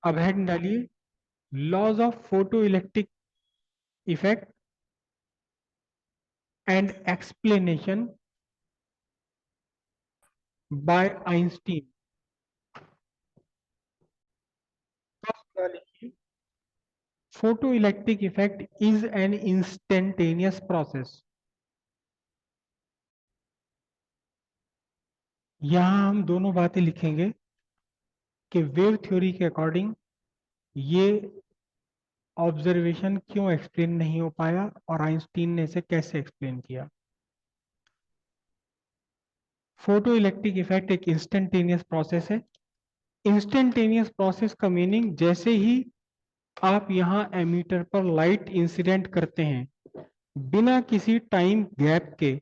अब हेड डालिए, laws of photo electric effect and explanation by Einstein. लिखिए, photo electric effect is an instantaneous process. यहां हम दोनों बातें लिखेंगे कि वेव थ्योरी के अकॉर्डिंग ये ऑब्जर्वेशन क्यों एक्सप्लेन नहीं हो पाया और आइंस्टीन ने इसे कैसे एक्सप्लेन किया। फोटो इलेक्ट्रिक इफेक्ट एक इंस्टेंटेनियस प्रोसेस है। इंस्टेंटेनियस प्रोसेस का मीनिंग, जैसे ही आप यहां एमीटर पर लाइट इंसिडेंट करते हैं, बिना किसी टाइम गैप के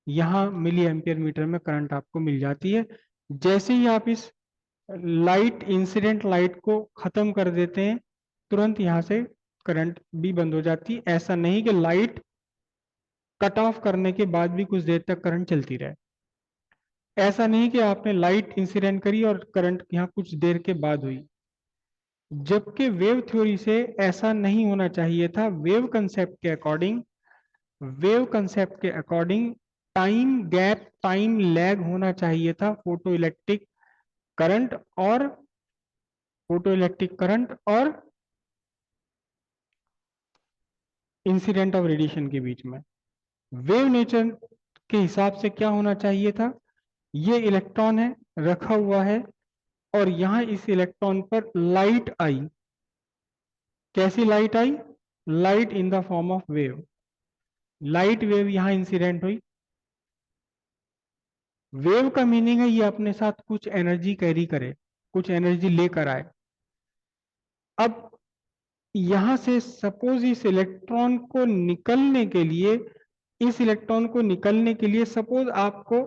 यहां मिली एम्पियर मीटर में करंट आपको मिल जाती है। जैसे ही आप इस लाइट इंसिडेंट लाइट को खत्म कर देते हैं, तुरंत यहां से करंट भी बंद हो जाती है। ऐसा नहीं कि लाइट कट ऑफ करने के बाद भी कुछ देर तक करंट चलती रहे। ऐसा नहीं कि आपने लाइट इंसिडेंट करी और करंट यहां कुछ देर के बाद हुई, जबकि वेव थ्योरी से ऐसा नहीं होना चाहिए था। वेव कंसेप्ट के according time gap, time lag होना चाहिए था फोटो इलेक्ट्रिक करंट और इंसिडेंट ऑफ रेडिएशन के बीच में। वेव नेचर के हिसाब से क्या होना चाहिए था, ये इलेक्ट्रॉन है, रखा हुआ है, और यहां इस इलेक्ट्रॉन पर लाइट आई। कैसी light I? Light in the form of wave. Light wave यहां इंसिडेंट हुई। वेव का मीनिंग है ये अपने साथ कुछ एनर्जी कैरी करे, कुछ एनर्जी लेकर आए। अब यहां से सपोज इस इलेक्ट्रॉन को निकलने के लिए सपोज आपको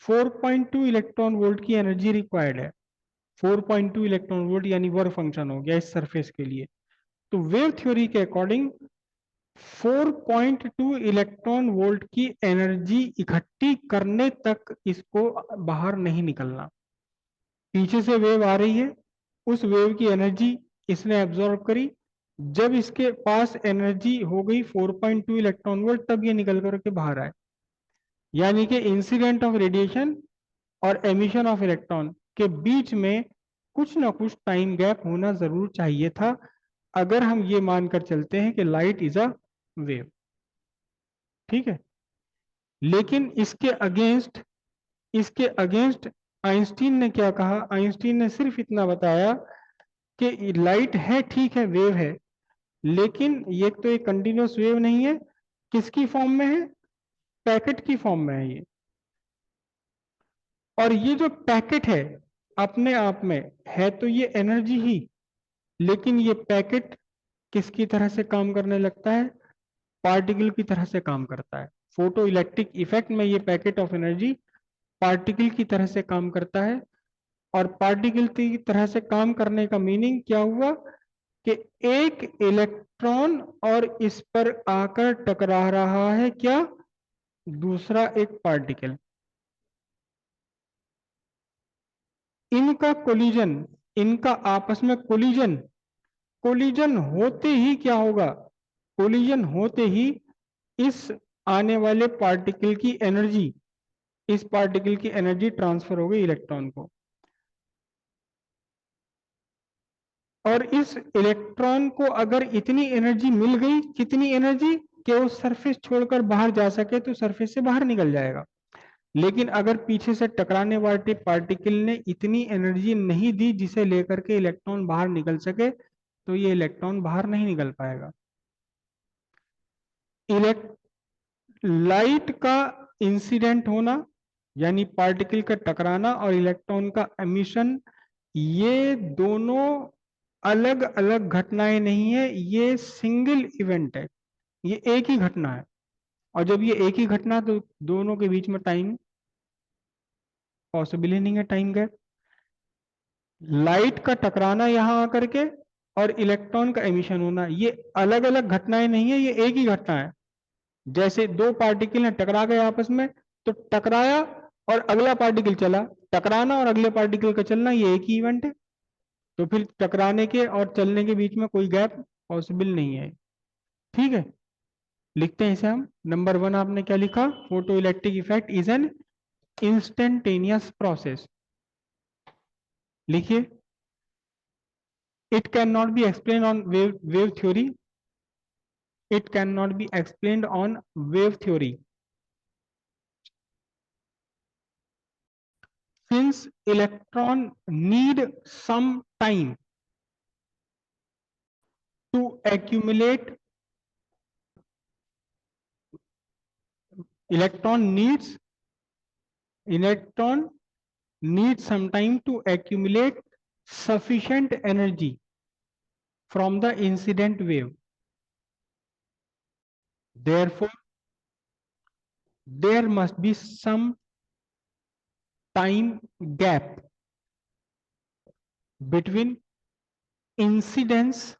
4.2 इलेक्ट्रॉन वोल्ट की एनर्जी रिक्वायर्ड है। 4.2 इलेक्ट्रॉन वोल्ट यानी वर्क फंक्शन हो गया इस सरफेस के लिए। तो वेव थ्योरी के अकॉर्डिंग 4.2 इलेक्ट्रॉन वोल्ट की एनर्जी इकट्ठी करने तक इसको बाहर नहीं निकलना। पीछे से वेव आ रही है, उस वेव की एनर्जी इसने एब्जॉर्ब करी। जब इसके पास एनर्जी हो गई 4.2 इलेक्ट्रॉन वोल्ट, तब ये निकल करके बाहर आए। यानी कि इंसिडेंट ऑफ रेडिएशन और एमिशन ऑफ इलेक्ट्रॉन के बीच में कुछ ना कुछ टाइम गैप होना जरूर चाहिए था, अगर हम ये मानकर चलते हैं कि लाइट इज अ वेव। ठीक है। लेकिन इसके अगेंस्ट आइंस्टीन ने क्या कहा? आइंस्टीन ने सिर्फ इतना बताया कि लाइट है, ठीक है, वेव है, लेकिन ये तो एक कंटिन्यूअस वेव नहीं है। किसकी फॉर्म में है? पैकेट की फॉर्म में है ये। और ये जो पैकेट है अपने आप में है तो ये एनर्जी ही, लेकिन ये पैकेट किसकी तरह से काम करने लगता है? पार्टिकल की तरह से काम करता है। फोटो इलेक्ट्रिक इफेक्ट में ये पैकेट ऑफ एनर्जी पार्टिकल की तरह से काम करता है। और पार्टिकल की तरह से काम करने का मीनिंग क्या हुआ कि एक इलेक्ट्रॉन और इस पर आकर टकरा रहा है क्या? दूसरा एक पार्टिकल। इनका कोलिजन, इनका आपस में कोलिजन, कोलिजन होते ही क्या होगा? कोलिजन होते ही इस आने वाले पार्टिकल की एनर्जी, इस पार्टिकल की एनर्जी ट्रांसफर हो गई इलेक्ट्रॉन को। और इस इलेक्ट्रॉन को अगर इतनी एनर्जी मिल गई, कितनी एनर्जी कि वो सरफेस छोड़कर बाहर जा सके, तो सरफेस से बाहर निकल जाएगा। लेकिन अगर पीछे से टकराने वाले पार्टिकल ने इतनी एनर्जी नहीं दी जिसे लेकर के इलेक्ट्रॉन बाहर निकल सके, तो ये इलेक्ट्रॉन बाहर नहीं निकल पाएगा। लाइट का इंसिडेंट होना यानी पार्टिकल का टकराना और इलेक्ट्रॉन का एमिशन, ये दोनों अलग अलग घटनाएं नहीं है, ये सिंगल इवेंट है, ये एक ही घटना है। और जब ये एक ही घटना, तो दोनों के बीच में टाइम पॉसिबल ही नहीं है, टाइम गैप। लाइट का टकराना यहां आकर के और इलेक्ट्रॉन का एमिशन होना, ये अलग अलग घटनाएं नहीं है, ये एक ही घटना है। जैसे दो पार्टिकल हैं, टकरा गए आपस में, तो टकराया और अगला पार्टिकल चला, टकराना और अगले पार्टिकल का चलना, ये एक ही इवेंट है। तो फिर टकराने के और चलने के बीच में कोई गैप पॉसिबल नहीं है। ठीक है, लिखते हैं इसे हम। नंबर 1 आपने क्या लिखा? Photo electric effect is an instantaneous process. लिखिए, it can not be explain on wave theory. It can not be explained on wave theory since electron need some time to accumulate. electron needs electron needs some time to accumulate sufficient energy from the incident wave. Therefore there must be some time gap between incidence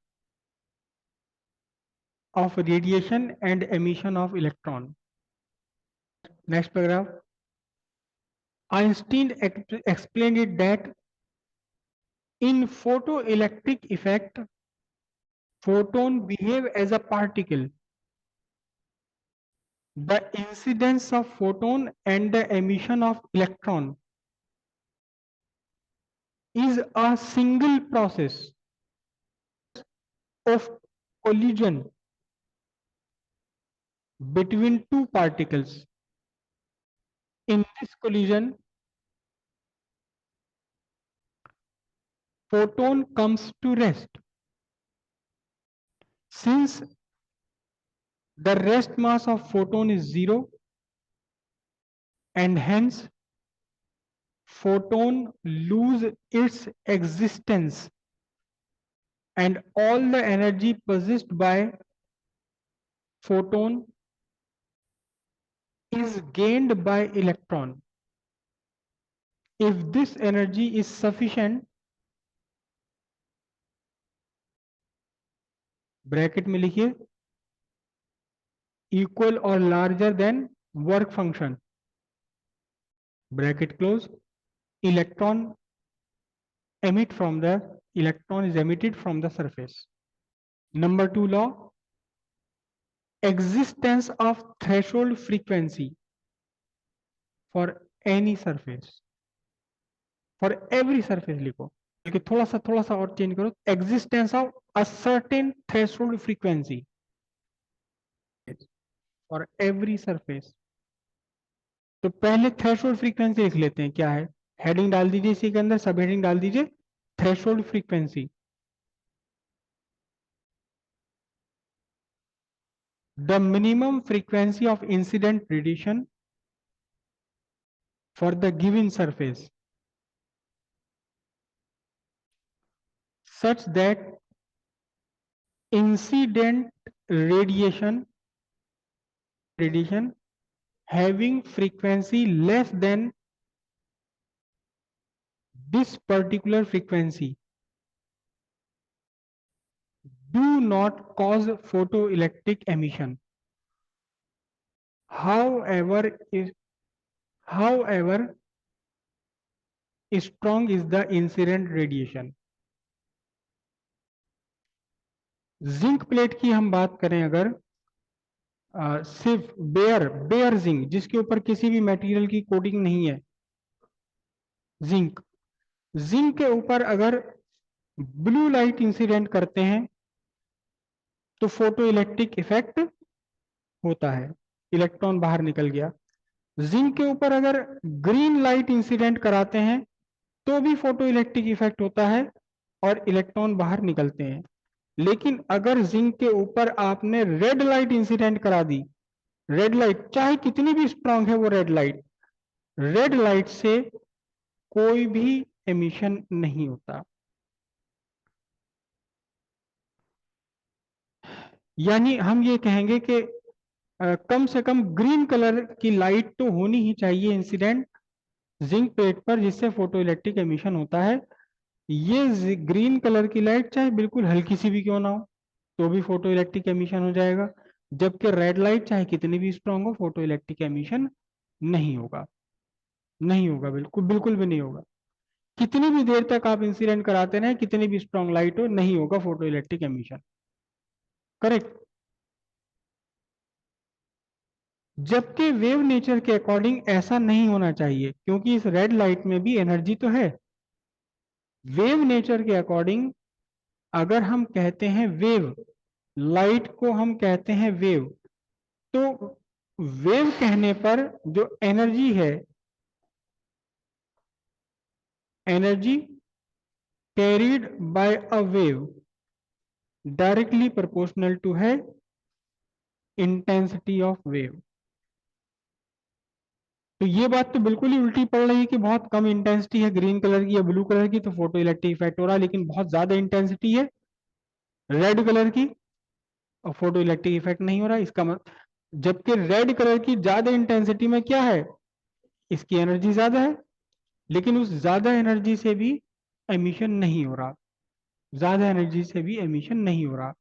of radiation and emission of electron. Next paragraph. Einstein explained it that in photoelectric effect, photon behave as a particle. The incidence of photon and the emission of electron is a single process of collision between two particles. In this collision, photon comes to rest. Since the rest mass of photon is zero, and hence photon lose its existence, and all the energy possessed by photon is gained by electron. If this energy is sufficient, bracket में लिखिए, equal or larger than work function, bracket close, electron is emitted from the surface. Number 2 law, existence of threshold frequency for any surface, for every surface लिखो, क्योंकि थोड़ा सा और change करो, existence of a certain threshold frequency for every surface. तो पहले threshold frequency लिख लेते हैं, क्या है? हेडिंग डाल दीजिए इसी के अंदर, सब हेडिंग डाल दीजिए threshold frequency. The minimum frequency of incident radiation for the given surface such that incident radiation having frequency less than this particular frequency do not cause photoelectric emission. However strong is the incident radiation. Zinc plate की हम बात करें अगर, सिर्फ bear zinc, जिसके ऊपर किसी भी मटेरियल की कोटिंग नहीं है, जिंक के ऊपर अगर ब्लू लाइट इंसिडेंट करते हैं तो फोटो इलेक्ट्रिक इफेक्ट होता है, इलेक्ट्रॉन बाहर निकल गया। जिंक के ऊपर अगर ग्रीन लाइट इंसिडेंट कराते हैं तो भी फोटो इलेक्ट्रिक इफेक्ट होता है और इलेक्ट्रॉन बाहर निकलते हैं। लेकिन अगर जिंक के ऊपर आपने रेड लाइट इंसिडेंट करा दी, रेड लाइट चाहे कितनी भी स्ट्रांग है वो रेड लाइट से कोई भी एमिशन नहीं होता। यानी हम ये कहेंगे कि कम से कम ग्रीन कलर की लाइट तो होनी ही चाहिए इंसिडेंट जिंक प्लेट पर, जिससे फोटो इलेक्ट्रिक एमिशन होता है। ये ग्रीन कलर की लाइट चाहे बिल्कुल हल्की सी भी क्यों ना हो तो भी फोटो इलेक्ट्रिक एमिशन हो जाएगा, जबकि रेड लाइट चाहे कितनी भी स्ट्रांग हो फोटो इलेक्ट्रिक एमिशन नहीं होगा, बिल्कुल भी नहीं होगा। कितनी भी देर तक आप इंसिडेंट कराते रहे, कितनी भी स्ट्रॉन्ग लाइट हो, नहीं होगा फोटो इलेक्ट्रिक एमिशन। करेक्ट। जबकि वेव नेचर के अकॉर्डिंग ऐसा नहीं होना चाहिए, क्योंकि इस रेड लाइट में भी एनर्जी तो है। वेव नेचर के अकॉर्डिंग अगर हम कहते हैं वेव, लाइट को हम कहते हैं वेव, तो वेव कहने पर जो एनर्जी है, energy carried by a wave directly proportional to है इंटेंसिटी ऑफ वेव। तो ये बात तो बिल्कुल ही उल्टी पड़ रही है कि बहुत कम इंटेंसिटी है ग्रीन कलर की या ब्लू कलर की तो फोटो इलेक्ट्रिक इफेक्ट हो रहा है, लेकिन बहुत ज्यादा इंटेंसिटी है रेड कलर की और फोटो इलेक्ट्रिक इफेक्ट नहीं हो रहा। इसका मतलब, जबकि रेड कलर की ज्यादा इंटेंसिटी में क्या है, इसकी एनर्जी ज्यादा है, लेकिन उस ज्यादा एनर्जी से भी एमिशन नहीं हो रहा, ज्यादा एनर्जी से भी एमिशन नहीं हो रहा।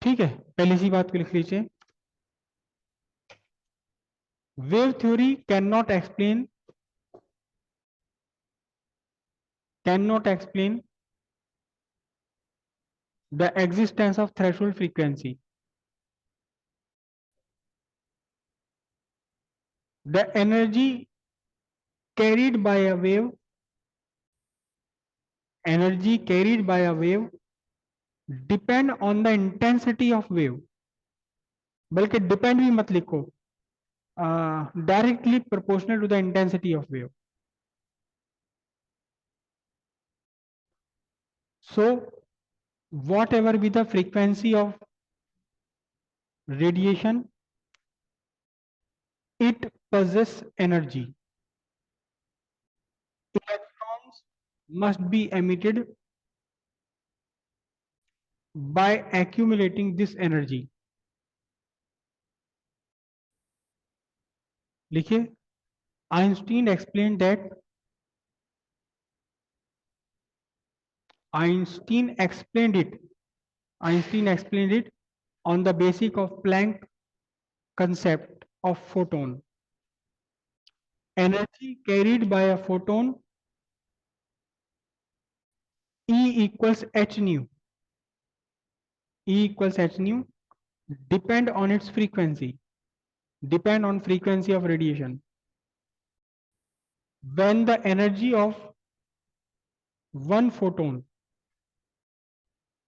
ठीक है, पहली सी बात को लिख लीजिए। Wave theory can not explain the existence of threshold frequency. The energy carried by a wave, energy carried by a wave depend on the intensity of wave, बल्कि डिपेंड भी मत लिखो, directly proportional to the intensity of wave. So whatever be the frequency of radiation, it possess energy. Electrons must be emitted by accumulating this energy. लिखिए, Einstein explained that Einstein explained it. Einstein explained it on the basis of Planck concept of photon. Energy carried by a photon E equals h nu. E equals h nu depend on its frequency. Depend on frequency of radiation. When the energy of one photon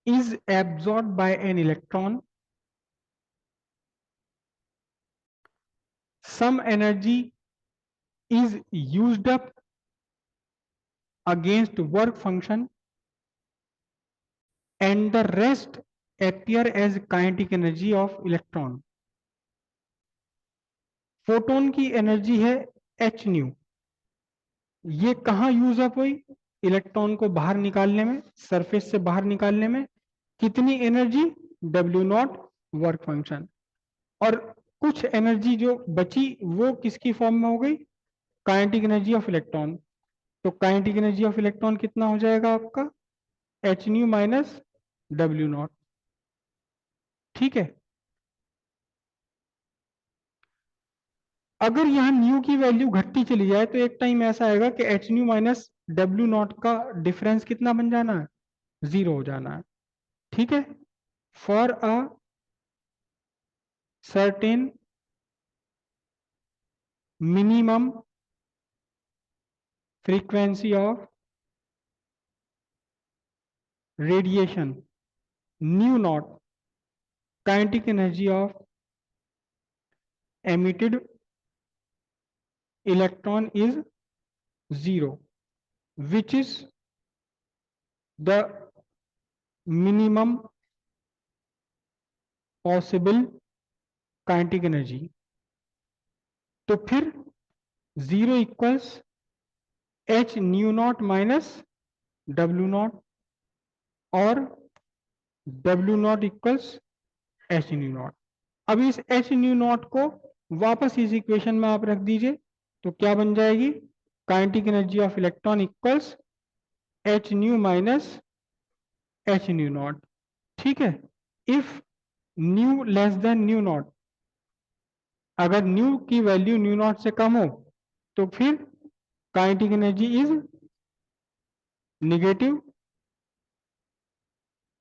is absorbed by an electron, some energy is used up against work function and the rest appear as kinetic energy of electron. Photon की energy है h new, ये कहां use up हुई, electron को बाहर निकालने में, surface से बाहर निकालने में। कितनी energy, W not work function, और कुछ एनर्जी जो बची वो किसकी फॉर्म में हो गई, काइनेटिक एनर्जी ऑफ इलेक्ट्रॉन। तो काइनेटिक एनर्जी ऑफ इलेक्ट्रॉन कितना हो जाएगा आपका, H new minus W not. ठीक है, अगर यहाँ न्यू की वैल्यू घटती चली जाए तो एक टाइम ऐसा आएगा कि H new minus W not का डिफरेंस कितना बन जाना है, जीरो हो जाना है। ठीक है, for a certain minimum frequency of radiation new naught, kinetic energy of emitted electron is zero, which is the minimum possible kinetic energy. तो फिर zero equals h nu not minus W not और W not equals h nu not. अब इस h nu not को वापस इस equation में आप रख दीजिए, तो क्या बन जाएगी, kinetic energy of electron equals h new minus H nu not. ठीक है, if nu less than nu not, अगर न्यू की वैल्यू न्यू नॉट से कम हो तो फिर kinetic energy is negative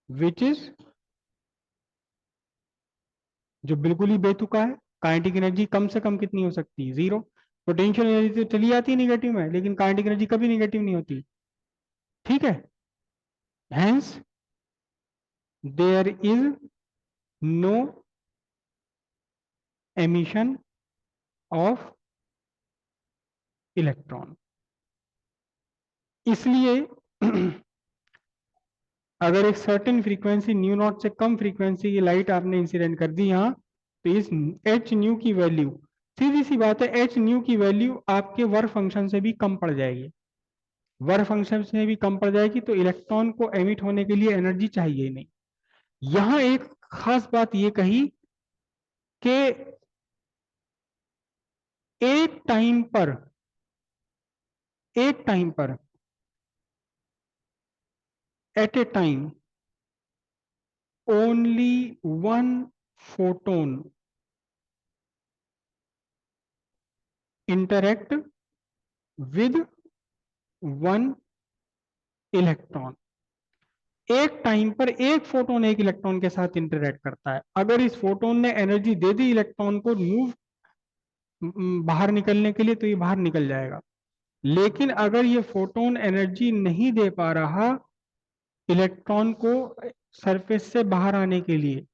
which is, जो बिल्कुल ही बेतुका है। काइनेटिक एनर्जी कम से कम कितनी हो सकती है? जीरो। पोटेंशियल एनर्जी तो चली जाती है निगेटिव में, लेकिन काइनेटिक एनर्जी कभी निगेटिव नहीं होती। ठीक है, hence there is no emission of electron. इसलिए अगर एक सर्टेन फ्रीक्वेंसी न्यू नॉट से कम फ्रीक्वेंसी की लाइट आपने इंसिडेंट कर दी यहाँ, तो इस एच न्यू की वैल्यू, सीधी सी बात है, एच न्यू की वैल्यू आपके वर्क फंक्शन से भी कम पड़ जाएगी। वर्क फंक्शन से भी कम पड़ जाएगी तो इलेक्ट्रॉन को एमिट होने के लिए एनर्जी चाहिए ही नहीं। यहां एक खास बात ये कही कि एक टाइम पर at a time only one photon interact with one electron. एक टाइम पर एक फोटोन एक इलेक्ट्रॉन के साथ इंटरेक्ट करता है। अगर इस फोटोन ने एनर्जी दे दी इलेक्ट्रॉन को मूव बाहर निकलने के लिए, तो ये बाहर निकल जाएगा। लेकिन अगर ये फोटोन एनर्जी नहीं दे पा रहा इलेक्ट्रॉन को सरफेस से बाहर आने के लिए,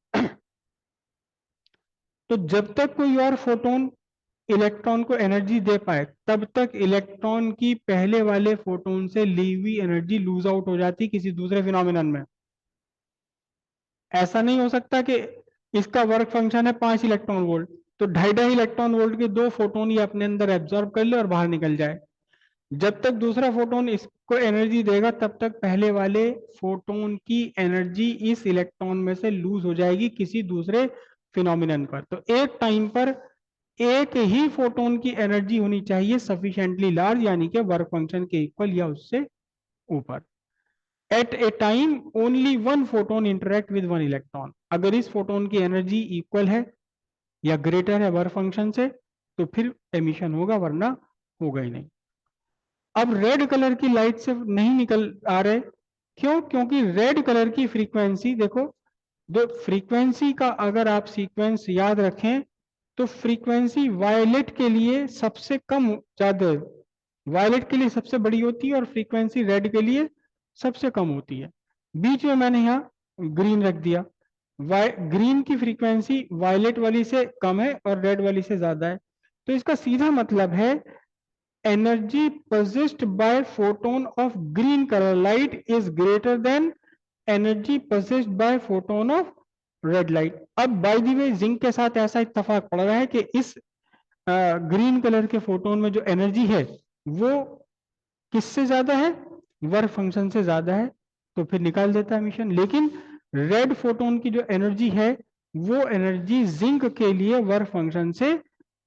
तो जब तक कोई और फोटोन इलेक्ट्रॉन को एनर्जी दे पाए, तब तक इलेक्ट्रॉन की पहले वाले फोटोन से ली हुई एनर्जी लूज आउट हो जाती किसी दूसरे फिनोमिनन में। ऐसा नहीं हो सकता कि इसका वर्क फंक्शन है 5 इलेक्ट्रॉन वोल्ट, तो 2.5 इलेक्ट्रॉन वोल्ट के 2 फोटोन ये अपने अंदर एब्जॉर्ब कर ले और बाहर निकल जाए। जब तक दूसरा फोटोन इसको एनर्जी देगा, तब तक पहले वाले फोटोन की एनर्जी इस इलेक्ट्रॉन में से लूज हो जाएगी किसी दूसरे फिनोमिनन पर। तो एक टाइम पर एक ही फोटोन की एनर्जी होनी चाहिए सफिशिएंटली लार्ज, यानी कि वर्क फंक्शन के इक्वल या उससे ऊपर। At a time only one photon interact with one electron. अगर इस फोटोन की एनर्जी इक्वल है या ग्रेटर है वर्क फंक्शन से, तो फिर एमिशन होगा, वरना होगा ही नहीं। अब रेड कलर की लाइट से नहीं निकल आ रहे, क्यों? क्योंकि रेड कलर की फ्रीक्वेंसी देखो, जो फ्रीक्वेंसी का अगर आप सीक्वेंस याद रखें, तो फ्रीक्वेंसी वायलेट के लिए सबसे कम ज्यादा, वायलेट के लिए सबसे बड़ी होती है और फ्रीक्वेंसी रेड के लिए सबसे कम होती है। बीच में मैंने यहाँ ग्रीन रख दिया। ग्रीन की फ्रीक्वेंसी वायलेट वाली से कम है और रेड वाली से ज्यादा है। तो इसका सीधा मतलब है energy possessed by photon of green color light is greater than energy possessed by photon of red light। अब बाय द वे जिंक के साथ ऐसा इत्तेफाक पड़ रहा है कि इस ग्रीन कलर के फोटोन में जो एनर्जी है वो किससे ज्यादा है? वर्क फंक्शन से ज्यादा है, तो फिर निकाल देता है एमिशन। लेकिन रेड फोटोन की जो एनर्जी है, वो एनर्जी जिंक के लिए वर्क फंक्शन से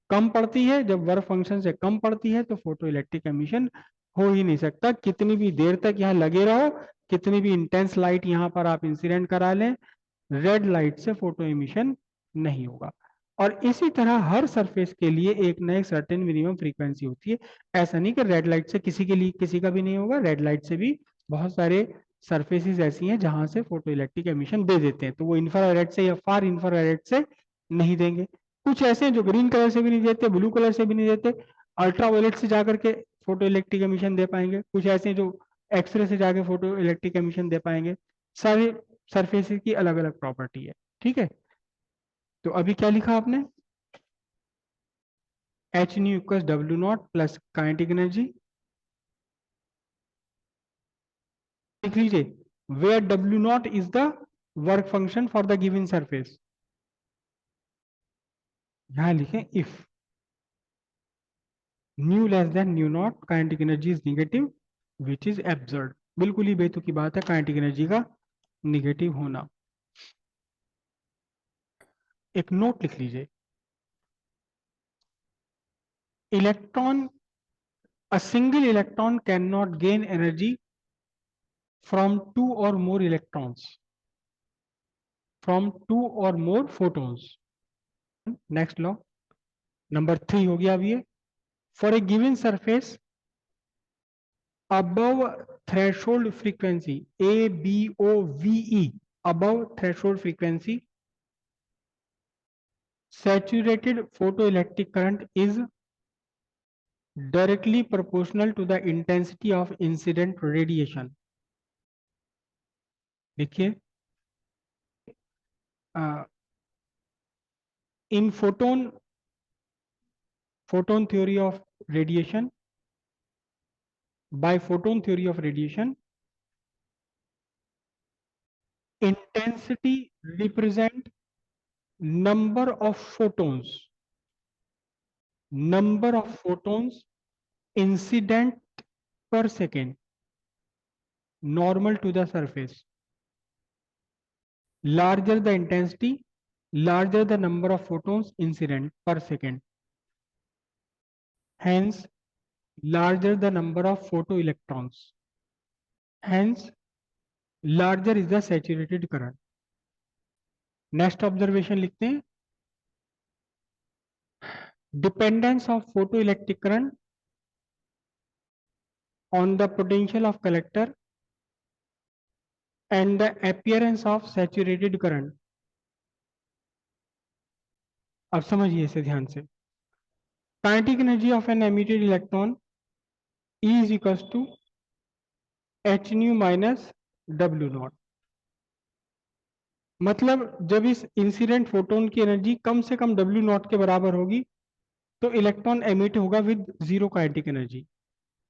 कम पड़ती है। जब वर्क फंक्शन से कम पड़ती है तो फोटो इलेक्ट्रिक एमिशन हो ही नहीं सकता। कितनी भी देर तक यहाँ लगे रहो, कितनी भी इंटेंस लाइट यहाँ पर आप इंसिडेंट करा लें, रेड लाइट से फोटो एमिशन नहीं होगा। और इसी तरह हर सरफेस के लिए एक ना एक सर्टेन मिनिमम फ्रीक्वेंसी होती है। ऐसा नहीं कि रेड लाइट से किसी के लिए किसी का भी नहीं होगा, रेड लाइट से भी बहुत सारे सरफेसेस ऐसी हैं जहां से फोटो इलेक्ट्रिक एमिशन दे देते हैं, तो वो इंफ्रारेड से या फार इंफ्रारेड से नहीं देंगे। कुछ ऐसे हैं जो ग्रीन कलर से भी नहीं देते, ब्लू कलर से भी नहीं देते, अल्ट्रावायलेट से जाकर के फोटो इलेक्ट्रिक एमिशन दे पाएंगे। कुछ ऐसे हैं जो एक्सरे से जाके फोटो इलेक्ट्रिक एमिशन दे पाएंगे। सारे सरफेसेस की अलग अलग प्रॉपर्टी है। ठीक है, तो अभी क्या लिखा आपने? एच न्यू इक्वल डब्ल्यू नॉट प्लस काइनेटिक एनर्जी। लिख लीजिए, वेयर डब्ल्यू naught is the work function for the given surface. यहां लिखें if nu less than nu naught kinetic energy is negative which is absurd. बिल्कुल ही बेतुकी बात है काइनेटिक एनर्जी का निगेटिव होना। एक नोट लिख लीजिए, electron, a single electron cannot gain energy from two or more electrons, from two or more photons। Next law number 3 हो गया अब ये। For a given surface above threshold frequency, ABOVE, above threshold frequency, saturated photoelectric current is directly proportional to the intensity of incident radiation. देखिए, in photon theory of radiation, by photon theory of radiation, intensity represent number of photons incident per second normal to the surface. Larger the intensity, larger the number of photons incident per second. Hence, larger the number of photoelectrons. Hence, larger is the saturated current. Next observation लिखते हैं. Dependence of photoelectric current on the potential of collector and the appearance of saturated current. अब समझिए इसे ध्यान से. Kinetic energy of an emitted electron E is equals to h nu minus w not. मतलब जब इस इंसिडेंट फोटोन की energy कम से कम w नॉट के बराबर होगी तो इलेक्ट्रॉन एमिट होगा विद जीरो काइनेटिक एनर्जी.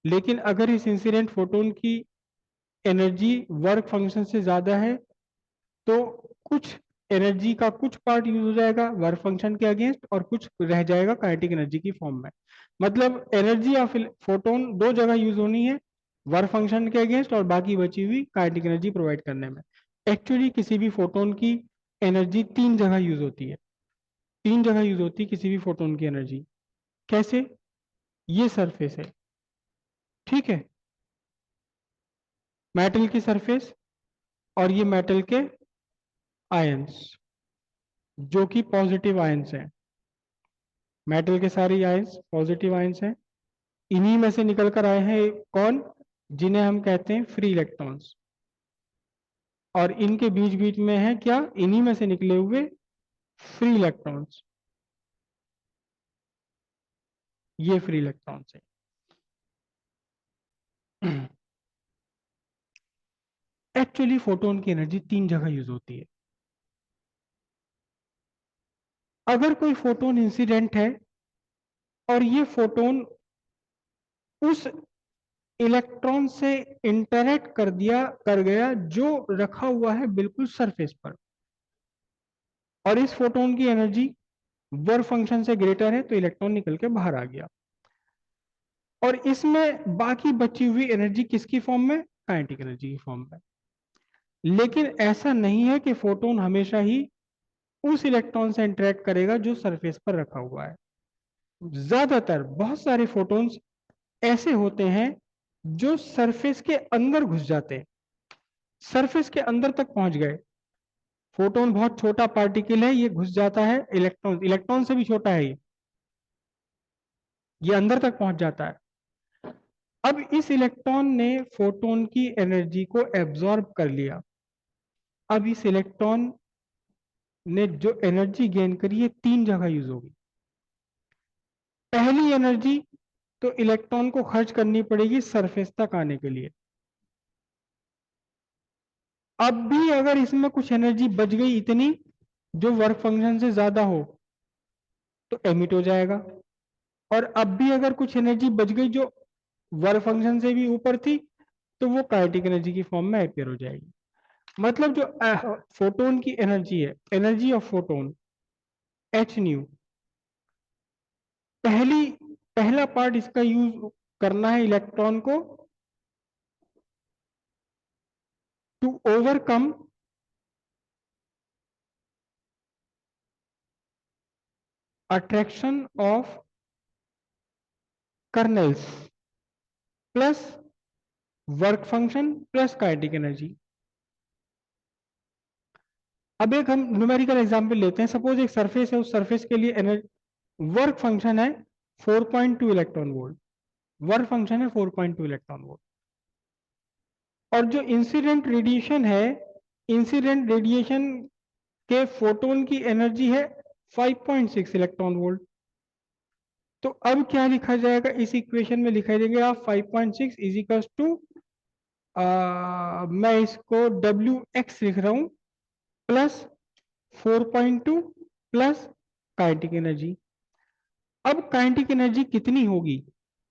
लेकिन अगर इस इंसिडेंट फोटोन की एनर्जी वर्क फंक्शन से ज्यादा है तो कुछ एनर्जी का कुछ पार्ट यूज हो जाएगा वर्क फंक्शन के अगेंस्ट और कुछ रह जाएगा काइनेटिक एनर्जी की फॉर्म में. मतलब एनर्जी ऑफ फोटोन दो जगह यूज होनी है, वर्क फंक्शन के अगेंस्ट और बाकी बची हुई काइनेटिक एनर्जी प्रोवाइड करने में. एक्चुअली किसी भी फोटोन की एनर्जी तीन जगह यूज होती है. तीन जगह यूज होती है किसी भी फोटोन की एनर्जी. कैसे? ये सरफेस है, ठीक है, मेटल की सरफेस, और ये मेटल के आयंस जो कि पॉजिटिव आयंस हैं. मेटल के सारे आयंस पॉजिटिव आयंस हैं. इन्हीं में से निकल कर आए हैं कौन? जिन्हें हम कहते हैं फ्री इलेक्ट्रॉन्स. और इनके बीच बीच में है क्या? इन्हीं में से निकले हुए फ्री इलेक्ट्रॉन्स. ये फ्री इलेक्ट्रॉन्स है. एक्चुअली फोटोन की एनर्जी तीन जगह यूज होती है. अगर कोई फोटोन इंसिडेंट है और ये फोटोन उस इलेक्ट्रॉन से इंटरेक्ट कर गया जो रखा हुआ है बिल्कुल सरफेस पर, और इस फोटोन की एनर्जी वर्क फंक्शन से ग्रेटर है तो इलेक्ट्रॉन निकल के बाहर आ गया. और इसमें बाकी बची हुई एनर्जी किसकी फॉर्म में? काइनेटिक एनर्जी की फॉर्म में. लेकिन ऐसा नहीं है कि फोटोन हमेशा ही उस इलेक्ट्रॉन से इंटरेक्ट करेगा जो सरफेस पर रखा हुआ है. ज्यादातर बहुत सारे फोटोन्स ऐसे होते हैं जो सरफेस के अंदर घुस जाते हैं, सरफेस के अंदर तक पहुंच गए. फोटोन बहुत छोटा पार्टिकल है, ये घुस जाता है इलेक्ट्रॉन से भी छोटा है, ये अंदर तक पहुंच जाता है. अब इस इलेक्ट्रॉन ने फोटोन की एनर्जी को एब्जॉर्ब कर लिया. अब इस इलेक्ट्रॉन ने जो एनर्जी गेन करी है तीन जगह यूज होगी. पहली एनर्जी तो इलेक्ट्रॉन को खर्च करनी पड़ेगी सरफेस तक आने के लिए. अब भी अगर इसमें कुछ एनर्जी बच गई इतनी जो वर्क फंक्शन से ज्यादा हो तो एमिट हो जाएगा. और अब भी अगर कुछ एनर्जी बच गई जो वर्क फंक्शन से भी ऊपर थी तो वो काइनेटिक एनर्जी की फॉर्म में अपियर हो जाएगी. मतलब जो फोटोन की एनर्जी है, energy of photon h nu, पहला पार्ट इसका यूज करना है इलेक्ट्रॉन को to overcome attraction of kernels plus work function plus kinetic energy. अब एक हम न्यूमेरिकल एग्जांपल लेते हैं. सपोज एक सरफेस है, उस सरफेस के लिए एनर्जी वर्क फंक्शन है 4.2 इलेक्ट्रॉन वोल्ट. वर्क फंक्शन है 4.2 इलेक्ट्रॉन वोल्ट. और जो इंसिडेंट रेडिएशन है, इंसिडेंट रेडिएशन के फोटोन की एनर्जी है 5.6 इलेक्ट्रॉन वोल्ट। तो अब क्या लिखा जाएगा इस इक्वेशन में? लिखा जाएगा 5.6 इज इक्वल टू, मैं इसको Wx लिख रहा हूं, प्लस 4.2 प्लस काइनेटिक एनर्जी। अब काइनेटिक एनर्जी कितनी होगी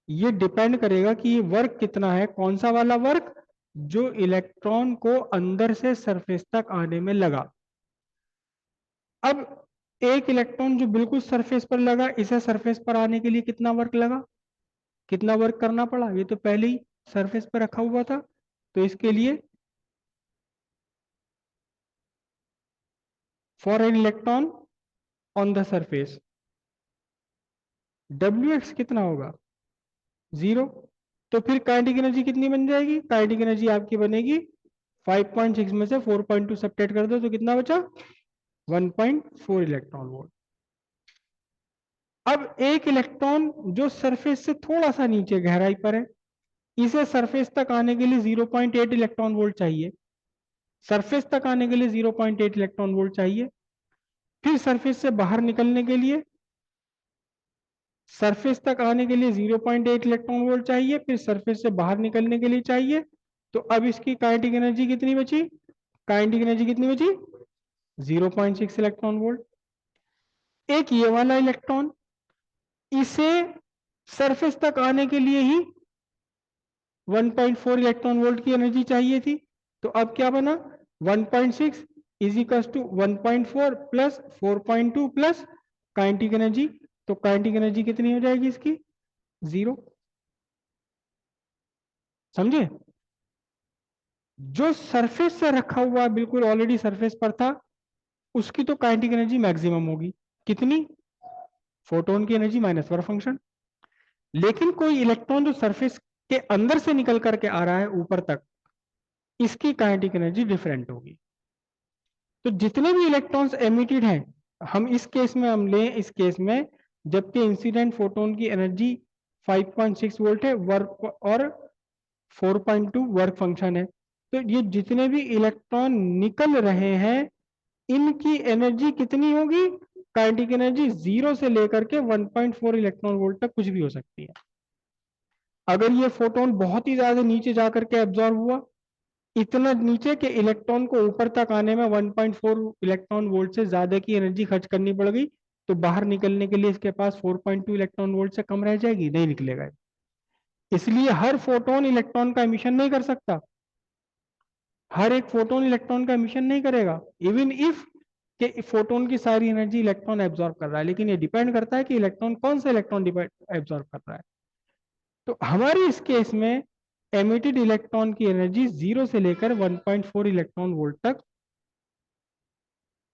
ये डिपेंड करेगा कि ये वर्क कितना है, कौन सा वाला वर्क, जो इलेक्ट्रॉन को अंदर से सरफेस तक आने में लगा। अब एक इलेक्ट्रॉन जो बिल्कुल सरफेस पर लगा, इसे सरफेस पर आने के लिए कितना वर्क लगा, कितना वर्क करना पड़ा? ये तो पहले ही सरफेस पर रखा हुआ था, तो इसके लिए for an electron on the surface Wx कितना होगा? 0। तो फिर काइनेटिक एनर्जी कितनी बन जाएगी? काइनेटिक एनर्जी आपकी बनेगी 5.6 में से 4.2 सब्ट्रैक्ट कर दो तो कितना बचा? 1.4 इलेक्ट्रॉन वोल्ट। अब एक इलेक्ट्रॉन जो सरफेस से थोड़ा सा नीचे गहराई पर है, इसे सरफेस तक आने के लिए 0.8 इलेक्ट्रॉन वोल्ट चाहिए। सरफेस तक आने के लिए 0.8 इलेक्ट्रॉन वोल्ट चाहिए। फिर सरफेस से बाहर निकलने के लिए, सरफेस तक आने के लिए 0.8 इलेक्ट्रॉन वोल्ट चाहिए, फिर सरफेस से बाहर निकलने के लिए चाहिए। तो अब इसकी काइनेटिक एनर्जी कितनी बची? काइनेटिक एनर्जी कितनी बची? 0.6 इलेक्ट्रॉन वोल्ट। एक ये वाला इलेक्ट्रॉन, इसे सरफेस तक आने के लिए ही 1.4 इलेक्ट्रॉन वोल्ट की एनर्जी चाहिए थी। तो अब क्या बना? 1.6 is equal to 1.4 plus 4.2 plus kinetic energy. तो काइनेटिक एनर्जी कितनी हो जाएगी इसकी? 0। समझे? जो सरफेस से रखा हुआ बिल्कुल ऑलरेडी सरफेस पर था, उसकी तो काइनेटिक एनर्जी मैक्सिमम होगी। कितनी? फोटोन की एनर्जी माइनस वर्क फंक्शन। लेकिन कोई इलेक्ट्रॉन जो सरफेस के अंदर से निकल करके आ रहा है ऊपर तक, इसकी काइनेटिक एनर्जी डिफरेंट होगी। तो जितने भी इलेक्ट्रॉन्स एमिटेड हैं, हम इस केस में हम लें, इस केस में जबकि इंसिडेंट फोटोन की एनर्जी 5.6 वोल्ट है, वर्क और 4.2 वर्क फंक्शन है, तो ये जितने भी इलेक्ट्रॉन निकल रहे हैं, इनकी एनर्जी कितनी होगी? काइनेटिक एनर्जी 0 से लेकर के 1.4 इलेक्ट्रॉन वोल्ट तक कुछ भी हो सकती है। अगर ये फोटोन बहुत ही ज्यादा नीचे जाकर के एब्जॉर्ब हुआ, इतना नीचे के इलेक्ट्रॉन को ऊपर तक आने में 1.4 इलेक्ट्रॉन वोल्ट से ज्यादा की एनर्जी खर्च करनी पड़ गई, तो बाहर निकलने के लिए इसके पास 4.2 इलेक्ट्रॉन वोल्ट से कम रह जाएगी, नहीं निकलेगा। इसलिए हर फोटोन इलेक्ट्रॉन का एमिशन नहीं कर सकता, हर एक फोटोन इलेक्ट्रॉन का एमिशन नहीं करेगा, इवन इफ के फोटोन की सारी एनर्जी इलेक्ट्रॉन एब्जॉर्ब कर रहा है। लेकिन ये डिपेंड करता है कि इलेक्ट्रॉन कौन सा इलेक्ट्रॉन एब्जॉर्ब कर रहा है। तो हमारे इस केस में एमिटेड इलेक्ट्रॉन की एनर्जी 0 से लेकर 1.4 इलेक्ट्रॉन वोल्ट तक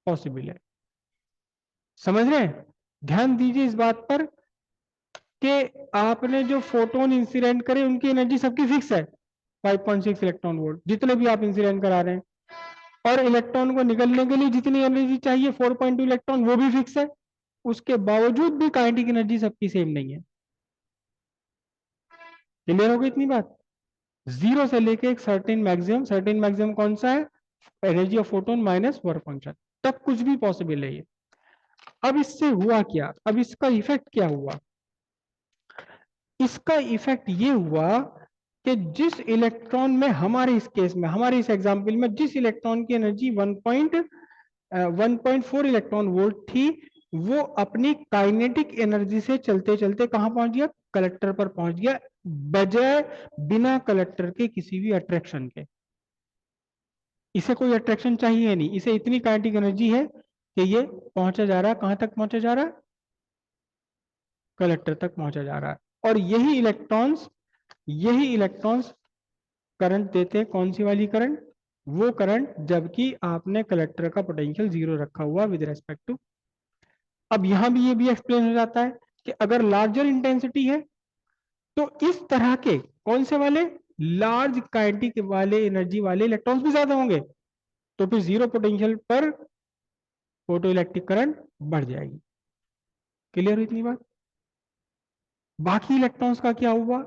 पॉसिबल है। समझ रहे हैं? ध्यान दीजिए इस बात पर कि आपने जो फोटोन इंसिडेंट करे उनकी एनर्जी सबकी फिक्स है 5.6 इलेक्ट्रॉन वोल्ट, जितने भी आप इंसिडेंट करा रहे हैं। और इलेक्ट्रॉन को निकलने के लिए जितनी एनर्जी चाहिए 4.2 इलेक्ट्रॉन, वो भी फिक्स है। उसके बावजूद भी काइनेटिक एनर्जी सबकी सेम नहीं है। क्लियर हो गई इतनी बात? 0 से लेके एक सर्टेन मैक्सिमम कौन सा है? Energy of photon minus work function तक कुछ भी पॉसिबल है ये। अब इससे हुआ क्या? अब इसका इफेक्ट क्या हुआ? इसका इफेक्ट ये हुआ कि जिस इलेक्ट्रॉन में, हमारे इस केस में, हमारे इस एग्जांपल में जिस इलेक्ट्रॉन की एनर्जी 1.4 इलेक्ट्रॉन वोल्ट थी, वो अपनी काइनेटिक एनर्जी से चलते चलते कहां पहुंच गया? कलेक्टर पर पहुंच गया, बजाय बिना कलेक्टर के किसी भी अट्रैक्शन के। इसे कोई अट्रैक्शन चाहिए नहीं, इसे इतनी काइनेटिक एनर्जी है कि ये पहुंचा जा रहा है, कहां तक पहुंचा जा रहा है? कलेक्टर तक पहुंचा जा रहा है। और यही इलेक्ट्रॉन्स करंट देते हैं। कौन सी वाली करंट? वो करंट जबकि आपने कलेक्टर का पोटेंशियल 0 रखा हुआ विद रेस्पेक्ट टू। अब यहां भी ये भी एक्सप्लेन हो जाता है कि अगर लार्जर इंटेंसिटी है तो इस तरह के कौन से वाले, लार्ज काइनेटिक वाले एनर्जी वाले इलेक्ट्रॉन्स भी ज्यादा होंगे, तो फिर 0 पोटेंशियल पर फोटो इलेक्ट्रिक करंट बढ़ जाएगी। क्लियर हुई इतनी बात? बाकी इलेक्ट्रॉन्स का क्या हुआ?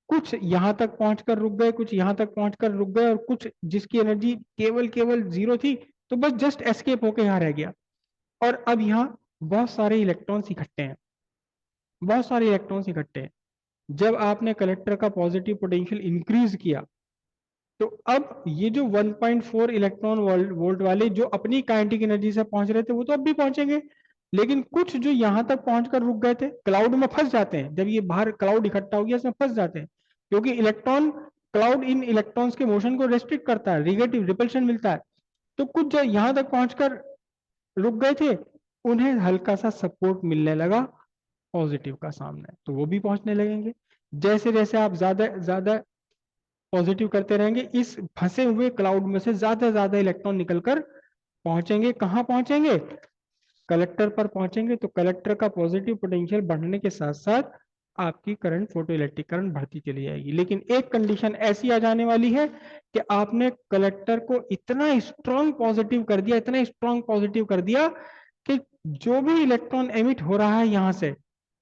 कुछ यहां तक पहुंचकर रुक गए, कुछ यहां तक पहुंचकर रुक गए, और कुछ जिसकी एनर्जी केवल केवल 0 थी तो बस जस्ट एस्केप होके यहाँ रह गया। और अब यहाँ बहुत सारे इलेक्ट्रॉन्स इकट्ठे हैं, बहुत सारे इलेक्ट्रॉन्स इकट्ठे हैं। जब आपने कलेक्टर का पॉजिटिव पोटेंशियल इंक्रीज किया तो अब ये जो 1.4 इलेक्ट्रॉन वोल्ट वाले जो अपनी काइनेटिक एनर्जी से पहुंच रहे थे वो तो अब भी पहुंचेंगे, लेकिन कुछ जो यहां तक पहुंचकर रुक गए थे क्लाउड में फंस जाते हैं। जब ये बाहर क्लाउड इकट्ठा हो गया इसमें फंस जाते हैं, क्योंकि इलेक्ट्रॉन क्लाउड इन इलेक्ट्रॉन्स के मोशन को रेस्ट्रिक्ट करता है, रिलेटिव रिपल्शन मिलता है। तो कुछ जो यहां तक पहुंचकर रुक गए थे उन्हें हल्का सा सपोर्ट मिलने लगा पॉजिटिव का सामने, तो वो भी पहुंचने लगेंगे। जैसे जैसे आप ज्यादा ज्यादा पॉजिटिव करते रहेंगे इस फंसे हुए क्लाउड में से ज्यादा इलेक्ट्रॉन निकलकर पहुंचेंगे, कहां पहुंचेंगे, कलेक्टर पर पहुंचेंगे। तो कलेक्टर का पॉजिटिव पोटेंशियल बढ़ने के साथ साथ आपकी करंट, फोटो इलेक्ट्रिक करंट बढ़ती चली जाएगी। लेकिन एक कंडीशन ऐसी आ जाने वाली है कि आपने कलेक्टर को इतना स्ट्रॉन्ग पॉजिटिव कर दिया, इतना स्ट्रॉन्ग पॉजिटिव कर दिया कि जो भी इलेक्ट्रॉन एमिट हो रहा है यहां से,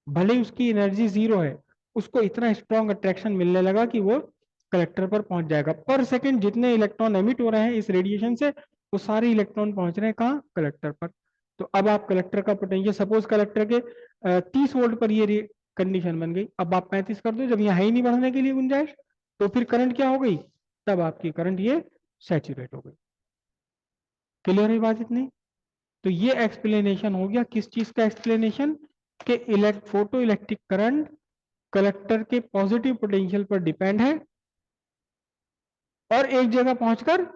भले ही उसकी एनर्जी 0 है, उसको इतना स्ट्रॉन्ग अट्रैक्शन मिलने लगा कि वो कलेक्टर पर पहुंच जाएगा। पर सेकेंड जितने इलेक्ट्रॉन एमिट हो रहे हैं इस रेडिएशन से, वो सारे इलेक्ट्रॉन पहुंच रहे हैं कहाँ, कलेक्टर पर। तो अब आप कलेक्टर का पोटेंशियल, सपोज कलेक्टर के 30 वोल्ट पर ये कंडीशन बन गई, अब आप 35 कर दो, जब यहाँ है ही नहीं बढ़ने के लिए गुंजाइश, तो फिर करंट क्या हो गई, तब आपकी करंट ये सैचुरेट हो गई। क्लियर है बात इतनी? तो ये एक्सप्लेनेशन हो गया, किस चीज का एक्सप्लेनेशन, कि फोटो इलेक्ट्रिक करंट कलेक्टर के पॉजिटिव पोटेंशियल पर डिपेंड है और एक जगह पहुंचकर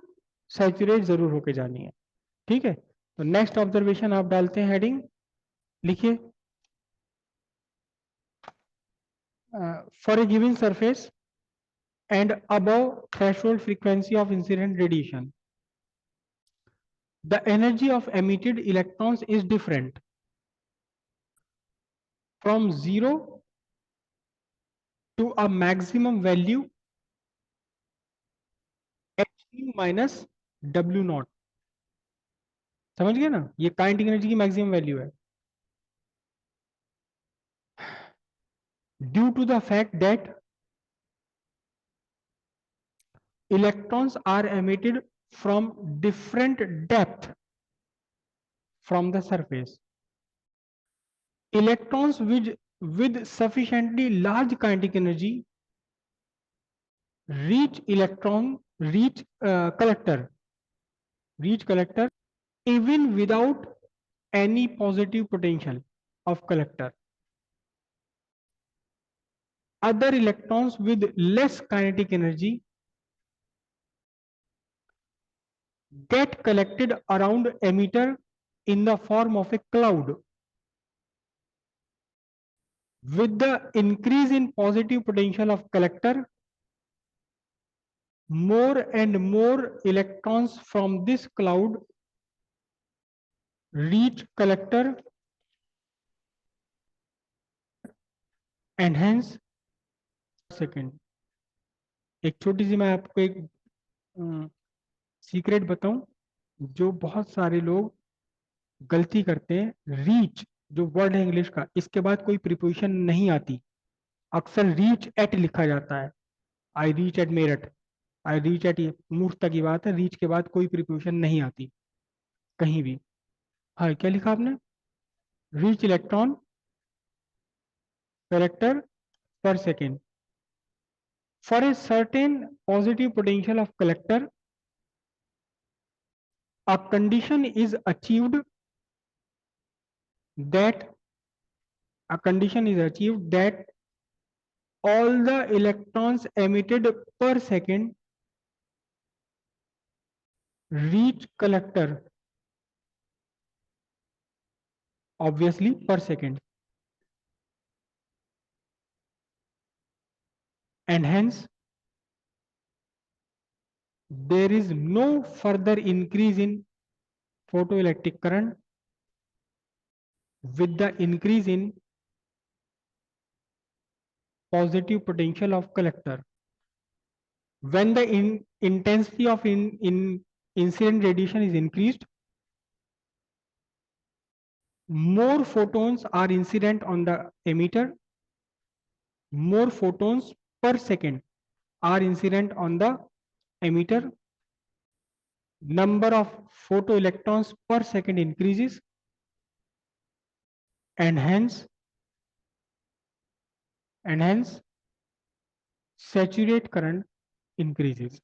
सैचुरेट जरूर होके जानी है। ठीक है, तो नेक्स्ट ऑब्जर्वेशन आप डालते हैं, हेडिंग लिखिए, for a given surface and above threshold frequency of incident radiation, the energy of emitted electrons is different from 0 to a maximum value h minus w naught। समझ गए ना, ये काइनेटिक एनर्जी की maximum value है, due to the fact that electrons are emitted from different depth from the surface। Electrons with sufficiently large kinetic energy reach collector even without any positive potential of collector। Other electrons with less kinetic energy get collected around emitter in the form of a cloud। With the increase in positive potential of collector, more and more electrons from this cloud reach collector and hence second. एक छोटी सी मैं आपको एक secret बताऊं, जो बहुत सारे लोग गलती करते हैं, रीच जो वर्ड है इंग्लिश का, इसके बाद कोई प्रीपोजिशन नहीं आती, अक्सर रीच एट लिखा जाता है, I reach at Meerut, I reach at, मूर्खता की बात है, रीच के बाद कोई प्रीपोजिशन नहीं आती कहीं भी। हाँ, क्या लिखा आपने, रीच इलेक्ट्रॉन कैरेक्टर पर second for a certain positive potential of collector, a condition is achieved that all the electrons emitted per second reach collector, obviously per second, and hence there is no further increase in photoelectric current with the increase in positive potential of collector. When the intensity of incident radiation is increased, more photons are incident on the emitter, more photons per second are incident on the emitter. Number of photoelectrons per second increases, and hence saturate current increases.